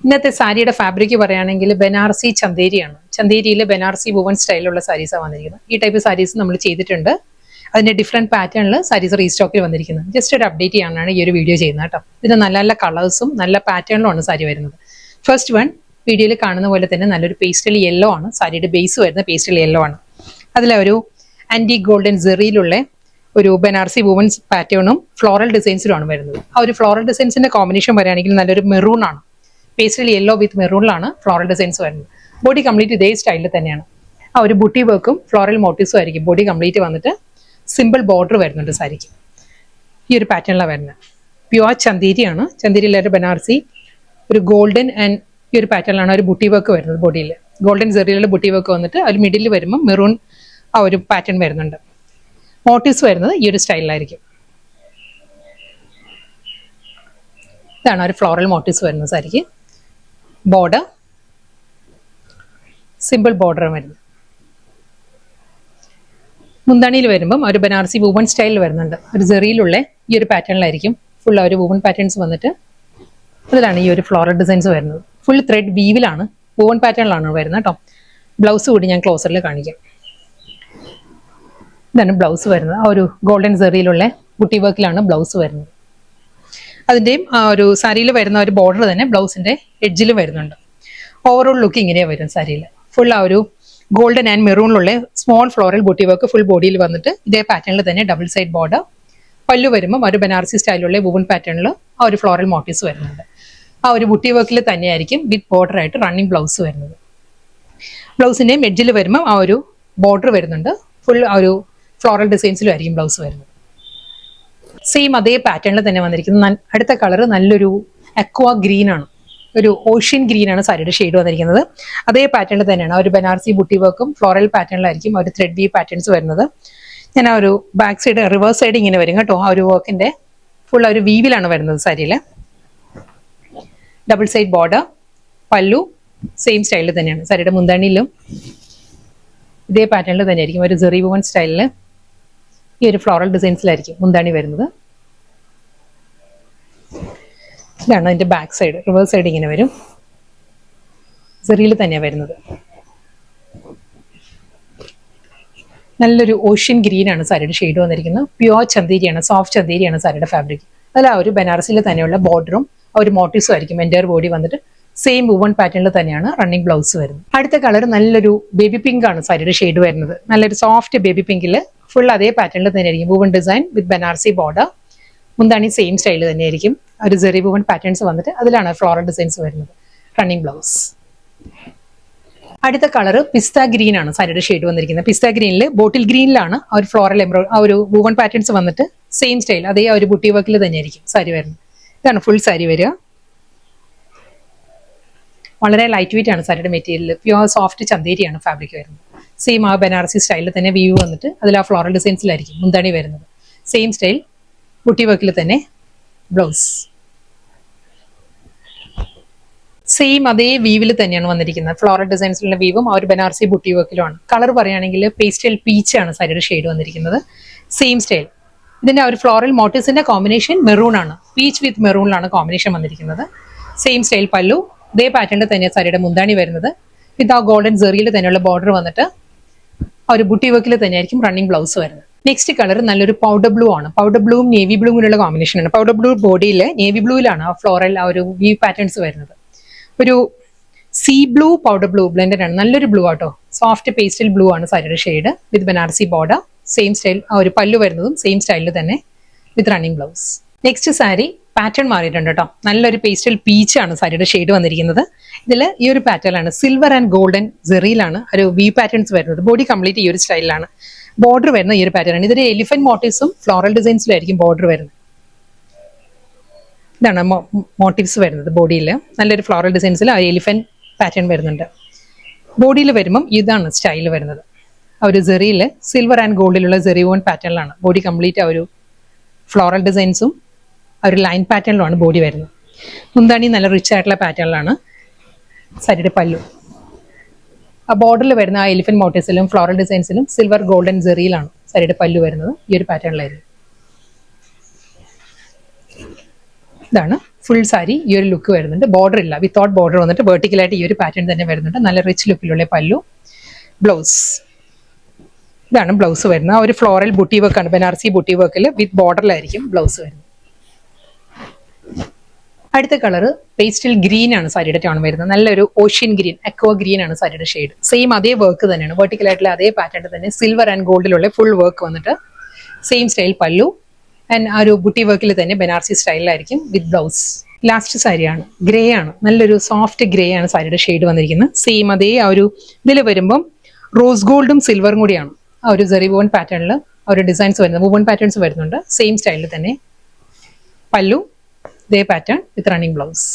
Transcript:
ഇന്നത്തെ സാരിയുടെ ഫാബ്രിക് പറയുകയാണെങ്കിൽ ബനാറസി ചന്തേരിയാണ്. ചന്തേരിയിലെ ബനാറസി വുവൺ സ്റ്റൈലുള്ള സാരീസാണ് വന്നിരിക്കുന്നത്. ഈ ടൈപ്പ് സാരീസ് നമ്മൾ ചെയ്തിട്ടുണ്ട്. അതിന്റെ ഡിഫറെന്റ് പാറ്റേണിൽ സാരീസ് റീസ്റ്റോക്കിൽ വന്നിരിക്കുന്നത്. ജസ്റ്റ് ഒരു അപ്ഡേറ്റ് ചെയ്യാനാണ് ഈ ഒരു വീഡിയോ ചെയ്യുന്നത് കേട്ടോ. ഇതിന് നല്ല നല്ല കളേഴ്സും നല്ല പാറ്റേണിലുമാണ് സാരി വരുന്നത്. ഫസ്റ്റ് വൺ വീഡിയോയിൽ കാണുന്ന പോലെ തന്നെ നല്ലൊരു പേസ്റ്റൽ യെല്ലോ ആണ്. സാരിയുടെ ബേസ് വരുന്ന പേസ്റ്റൽ യെല്ലോ ആണ്. അതിലെ ഒരു ആന്റി ഗോൾഡൻ സെറിയിലുള്ള ഒരു ബനാറസി വുവൺ പാറ്റേണും ഫ്ലോറൽ ഡിസൈൻസിലുമാണ് വരുന്നത്. ആ ഒരു ഫ്ലോറൽ ഡിസൈൻസിന്റെ കോമ്പിനേഷൻ പറയുകയാണെങ്കിൽ നല്ലൊരു മെറൂൺ ആണ്. പേസ്റ്റൽ യെല്ലോ വിത്ത് മെറൂണിലാണ് ഫ്ലോറൽ ഡിസൈൻസ് വരുന്നത്. ബോഡി കംപ്ലീറ്റ് ഇതേ സ്റ്റൈലിൽ തന്നെയാണ്. ആ ഒരു ബുട്ടി വർക്കും ഫ്ലോറൽ മോട്ടീവ്സും ആയിരിക്കും ബോഡി കംപ്ലീറ്റ് വന്നിട്ട്. സിമ്പിൾ ബോർഡർ വരുന്നുണ്ട് സാരിക്ക്. ഈ ഒരു പാറ്റേണിലാണ് വരുന്നത്. പ്യുവർ ചന്തേരിയാണ്. ചന്തേരിയിലൊരു ബനാറസി ഒരു ഗോൾഡൻ ആൻഡ് ഈ ഒരു പാറ്റേണിലാണ് ഒരു ബുട്ടി വർക്ക് വരുന്നത്. ബോഡിയിൽ ഗോൾഡൻ സെറിയിലുള്ള ബുട്ടി വർക്ക് വന്നിട്ട് ഒരു മിഡിൽ വരുമ്പോൾ മെറൂൺ ആ ഒരു പാറ്റേൺ വരുന്നുണ്ട്. മോട്ടീവ്സ് വരുന്നത് ഈ ഒരു സ്റ്റൈലിലായിരിക്കും. ഇതാണ് ഒരു ഫ്ലോറൽ മോട്ടീവ്സ് വരുന്നത് സാരിക്ക്. ബോർഡർ സിമ്പിൾ ബോർഡർ വരുന്നത്. മുന്താണിയിൽ വരുമ്പം ഒരു ബനാറസി വുവൺ സ്റ്റൈലിൽ വരുന്നുണ്ട്. ഒരു സെറിയിലുള്ള ഈ ഒരു പാറ്റേണിലായിരിക്കും ഫുൾ ഒരു വുവൺ പാറ്റേൺസ് വന്നിട്ട് അതിലാണ് ഈ ഒരു ഫ്ലോറൽ ഡിസൈൻസ് വരുന്നത്. ഫുൾ ത്രെഡ് വീവിലാണ് വുവൺ പാറ്റേണിലാണ് വരുന്നത് കേട്ടോ. ബ്ലൗസ് കൂടി ഞാൻ ക്ലോസറിൽ കാണിക്കാം. ഇതാണ് ബ്ലൗസ് വരുന്നത്. ആ ഒരു ഗോൾഡൻ സെറിയിലുള്ള ബുട്ടി വർക്കിലാണ് ബ്ലൗസ് വരുന്നത്. അതിൻ്റെയും ആ ഒരു സാരിയിൽ വരുന്ന ഒരു ബോർഡർ തന്നെ ബ്ലൗസിന്റെ എഡ്ജിൽ വരുന്നുണ്ട്. ഓവറോൾ ലുക്ക് ഇങ്ങനെയാണ് വരും സാരിയിൽ. ഫുൾ ആ ഒരു ഗോൾഡൻ ആൻഡ് മെറൂണിലുള്ള small floral butti work full ബോഡിയിൽ വന്നിട്ട് ഇതേ പാറ്റേണിൽ തന്നെ ഡബിൾ സൈഡ് ബോർഡർ. പല്ലു വരുമ്പോൾ ഒരു ബനാറസി സ്റ്റൈലുള്ള വുവൺ പാറ്റേണിൽ ആ ഒരു ഫ്ലോറൽ മോട്ടീവ്സ് വരുന്നുണ്ട്. ആ ഒരു ബുട്ടി വർക്കിൽ തന്നെയായിരിക്കും വിത്ത് ബോർഡർ ആയിട്ട് റണ്ണിങ് ബ്ലൗസ് വരുന്നത്. ബ്ലൗസിന്റെയും എഡ്ജിൽ വരുമ്പോൾ ആ ഒരു ബോർഡർ വരുന്നുണ്ട്. ഫുൾ ആ ഒരു ഫ്ലോറൽ ഡിസൈൻസിലും ആയിരിക്കും ബ്ലൗസ് വരുന്നത്. സെയിം അതേ പാറ്റേണിൽ തന്നെ വന്നിരിക്കുന്നത്. അടുത്ത കളർ നല്ലൊരു അക്വാ ഗ്രീൻ ആണ്. ഒരു ഓഷ്യൻ ഗ്രീൻ ആണ് സാരിയുടെ ഷെയ്ഡ് വന്നിരിക്കുന്നത്. അതേ പാറ്റേണിൽ തന്നെയാണ് ഒരു ബനാറസി ബുട്ടി വർക്കും ഫ്ലോറൽ പാറ്റേണിലായിരിക്കും ഒരു ത്രെഡ് വി പാറ്റേൺസ് വരുന്നത്. ഞാൻ ആ ഒരു ബാക്ക് സൈഡ് റിവേഴ്സ് സൈഡ് ഇങ്ങനെ വരും കേട്ടോ. ആ ഒരു വർക്കിന്റെ ഫുൾ ഒരു വീവിലാണ് വരുന്നത് സാരിയിൽ. ഡബിൾ സൈഡ് ബോർഡർ, പല്ലു സെയിം സ്റ്റൈലിൽ തന്നെയാണ്. സാരിയുടെ മുന്താണിയിലും ഇതേ പാറ്റേണിൽ തന്നെയായിരിക്കും ഒരു സെറി വുവൺ സ്റ്റൈലിൽ ഈ ഒരു ഫ്ലോറൽ ഡിസൈൻസിലായിരിക്കും മുന്താണി വരുന്നത്. ഇതാണ് അതിന്റെ ബാക്ക് സൈഡ്. റിവേഴ്സ് സൈഡ് ഇങ്ങനെ വരും. സെറിയിൽ തന്നെയാണ് വരുന്നത്. നല്ലൊരു ഓഷ്യൻ ഗ്രീൻ ആണ് സാരിയുടെ ഷെയ്ഡ് വന്നിരിക്കുന്നത്. പ്യുവർ ചന്തേരിയാണ്, സോഫ്റ്റ് ചന്തേരിയാണ് സാരിയുടെ ഫാബ്രിക്. അതിൽ ആ ഒരു ബനാറസിൽ തന്നെയുള്ള ബോർഡറും ആ ഒരു മോട്ടീവ്സും ആയിരിക്കും എൻ്റയർ ബോഡി വന്നിട്ട് സെയിം വുവൺ പാറ്റേണിൽ തന്നെയാണ് റണ്ണിങ് ബ്ലൗസ് വരുന്നത്. അടുത്ത കളർ നല്ലൊരു ബേബി പിങ്ക് ആണ് സാരിയുടെ ഷെയ്ഡ് വരുന്നത്. നല്ലൊരു സോഫ്റ്റ് ബേബി പിങ്കിൽ ഫുൾ അതേ പാറ്റേണിൽ തന്നെയായിരിക്കും വുവൺ ഡിസൈൻ വിത്ത് ബനാറസി ബോർഡർ. മുന്താണി സെയിം സ്റ്റൈൽ തന്നെയായിരിക്കും. ഒരു സെറി വുവൺ പാറ്റേൺസ് വന്നിട്ട് അതിലാണ് ഫ്ലോറൽ ഡിസൈൻസ് വരുന്നത്. Running blouse. അടുത്ത കളർ പിസ്ത ഗ്രീൻ ആണ് സാരിയുടെ ഷെയ്ഡ് വന്നിരിക്കുന്നത്. പിസ്ത ഗ്രീനിൽ ബോട്ടിൽ ഗ്രീനിലാണ് ആ ഒരു ഫ്ലോറൽ ആ ഒരു വുവൺ പാറ്റേൺസ് വന്നിട്ട് സെയിം സ്റ്റൈൽ അതേ ആ ഒരു ബുട്ടി വർക്കിൽ തന്നെയായിരിക്കും സാരി വരുന്നത്. ഇതാണ് ഫുൾ സാരി വരിക. വളരെ ലൈറ്റ് വെയിറ്റ് ആണ് സാരിയുടെ മെറ്റീരിയൽ. പ്യുവർ സോഫ്റ്റ് ചന്തേരിയാണ് ഫാബ്രിക് വരുന്നത്. സെയിം ആ ബനാറസി സ്റ്റൈലിൽ തന്നെ വീവ് വന്നിട്ട് അതിൽ ആ ഫ്ലോറൽ ഡിസൈൻസിലായിരിക്കും മുന്താണി വരുന്നത്. സെയിം സ്റ്റൈൽ ബുട്ടി വർക്കിൽ തന്നെ ബ്ലൗസ്. സെയിം അതേ വീവിൽ തന്നെയാണ് വന്നിരിക്കുന്നത്. ഫ്ലോറൽ ഡിസൈൻസിലുള്ള വീവും ആ ഒരു ബനാറസി ബുട്ടി വർക്കിലുമാണ്. കളർ പറയുകയാണെങ്കിൽ പേസ്റ്റൽ പീച്ച് ആണ് സാരിയുടെ ഷെയ്ഡ് വന്നിരിക്കുന്നത്. Same style. ഇതിന്റെ ആ ഒരു ഫ്ലോറൽ മോട്ടീവ്സിന്റെ കോമ്പിനേഷൻ മെറൂൺ ആണ്. പീച്ച് വിത്ത് മെറൂണിലാണ് കോമ്പിനേഷൻ വന്നിരിക്കുന്നത്. സെയിം സ്റ്റൈൽ പല്ലു. ഇതേ പാറ്റേണിൽ തന്നെയാണ് സാരിയുടെ മുന്താണി വരുന്നത്. വിത്ത് ആ ഗോൾഡൻ സെറിയിൽ തന്നെയുള്ള ബോർഡർ വന്നിട്ട് ആ ഒരു ബുട്ടി വർക്കിൽ തന്നെയായിരിക്കും റണ്ണിങ് ബ്ലൗസ് വരുന്നത്. നെക്സ്റ്റ് കളർ നല്ലൊരു പൗഡർ ബ്ലൂ ആണ്. പൗഡർ ബ്ലൂവും നേവി ബ്ലൂവിനുള്ള കോമ്പിനേഷൻ ആണ്. പൗഡർ ബ്ലൂ ബോഡിയിൽ നേവി ബ്ലൂവിലാണ് ആ ഫ്ലോറൽ ആ ഒരു വീവ് പാറ്റേൺസ് വരുന്നത്. ഒരു sea blue powder blue blended ആണ്. നല്ലൊരു ബ്ലൂ ആട്ടോ. സോഫ്റ്റ് പേസ്റ്റൽ ബ്ലൂ ആണ് സാരിയുടെ shade with Banarasi border. Same style ആ ഒരു പല്ലു വരുന്നതും സെയിം സ്റ്റൈലിൽ തന്നെ with running blouse. Next sari pattern മാറിയിട്ടുണ്ട് കേട്ടോ. നല്ലൊരു പേസ്റ്റൽ പീച്ച് ആണ് സാരിയുടെ ഷെയ്ഡ് വന്നിരിക്കുന്നത്. ഇതിൽ ഈ ഒരു പാറ്റേൺ സിൽവർ ആൻഡ് ഗോൾഡൻ സെറിയിലാണ് ഒരു വി പാറ്റേൺസ് വരുന്നത്. ബോഡി കംപ്ലീറ്റ് ഈ ഒരു സ്റ്റൈലിലാണ്. ബോർഡർ വരുന്ന ഈ ഒരു പാറ്റേൺ ആണ്. ഇതൊരു എലിഫന്റ് മോട്ടീവ്സും ഫ്ലോറൽ ഡിസൈൻസിലായിരിക്കും ബോർഡർ വരുന്നത്. ഇതാണ് മോട്ടീവ്സ് വരുന്നത് ബോഡിയിൽ. നല്ലൊരു ഫ്ലോറൽ ഡിസൈൻസിൽ ആ എലിഫന്റ് പാറ്റേൺ വരുന്നുണ്ട്. ബോഡിയിൽ വരുമ്പം ഇതാണ് സ്റ്റൈൽ വരുന്നത്. ആ ഒരു സെറിയിൽ സിൽവർ ആൻഡ് ഗോൾഡിലുള്ള സെറി വോൺ പാറ്റേണിലാണ് ബോഡി കംപ്ലീറ്റ് ആ ഒരു ഫ്ലോറൽ ഡിസൈൻസും ആ ഒരു ലൈൻ പാറ്റേണിലുമാണ് ബോഡി വരുന്നത്. മുന്താണി നല്ല റിച്ച് ആയിട്ടുള്ള പാറ്റേണിലാണ് സാരിയുടെ പല്ലു. ആ ബോർഡറിൽ വരുന്ന ആ എലിഫന്റ് മോട്ടീവ്സിലും ഫ്ലോറൽ ഡിസൈൻസിലും സിൽവർ ഗോൾഡൻ സെറിയിലാണ് സാരിയുടെ പല്ലു വരുന്നത്. ഈ ഒരു പാറ്റേണിലായിരുന്നു. ഇതാണ് ഫുൾ സാരി ഈ ഒരു ലുക്ക് വരുന്നുണ്ട്. ബോർഡർ ഇല്ല, വിത്തൗട്ട് ബോർഡർ വന്നിട്ട് വെർട്ടിക്കലായിട്ട് ഈ ഒരു പാറ്റേൺ തന്നെ വരുന്നുണ്ട്. നല്ല റിച്ച് ലുക്കിലുള്ള പല്ലു. ബ്ലൗസ് ഇതാണ് ബ്ലൗസ് വരുന്നത്. ആ ഒരു ഫ്ലോറൽ ബുട്ടി വർക്കാണ്, ബനാറസി ബുട്ടി വർക്കിൽ വിത്ത് ബോർഡറിലായിരിക്കും ബ്ലൗസ് വരുന്നത്. അടുത്ത കളറ് പേസ്റ്റൽ ഗ്രീൻ ആണ് സാരിയുടെ ടോൺ വരുന്നത്. നല്ലൊരു ഓഷ്യൻ ഗ്രീൻ, അക്വ ഗ്രീൻ ആണ് സാരിയുടെ ഷെയ്ഡ്. സെയിം അതേ വർക്ക് തന്നെയാണ്, വെർട്ടിക്കലായിട്ടുള്ള അതേ പാറ്റേൺ തന്നെ, സിൽവർ ആൻഡ് ഗോൾഡിലുള്ള ഫുൾ വർക്ക് വന്നിട്ട് സെയിം സ്റ്റൈൽ പല്ലു ആൻഡ് ആ ഒരു ബുട്ടി വർക്കിൽ തന്നെ ബനാറസി സ്റ്റൈലിലായിരിക്കും വിത്ത് ബ്ലൗസ്. ലാസ്റ്റ് സാരിയാണ്, ഗ്രേ ആണ്, നല്ലൊരു സോഫ്റ്റ് ഗ്രേ ആണ് സാരിയുടെ ഷെയ്ഡ് വന്നിരിക്കുന്നത്. സെയിം അതേ ആ ഒരു ഇതിൽ വരുമ്പം റോസ് ഗോൾഡും സിൽവറും കൂടിയാണ് ആ ഒരു സെറി വുവൺ പാറ്റേണിൽ ആ ഒരു ഡിസൈൻസ് വരുന്നത്, വുവൺ പാറ്റേൺസ് വരുന്നുണ്ട്. സെയിം സ്റ്റൈലിൽ തന്നെ പല്ലു, ഇതേ പാറ്റേൺ വിത്ത് റണ്ണിങ് ബ്ലൗസ്.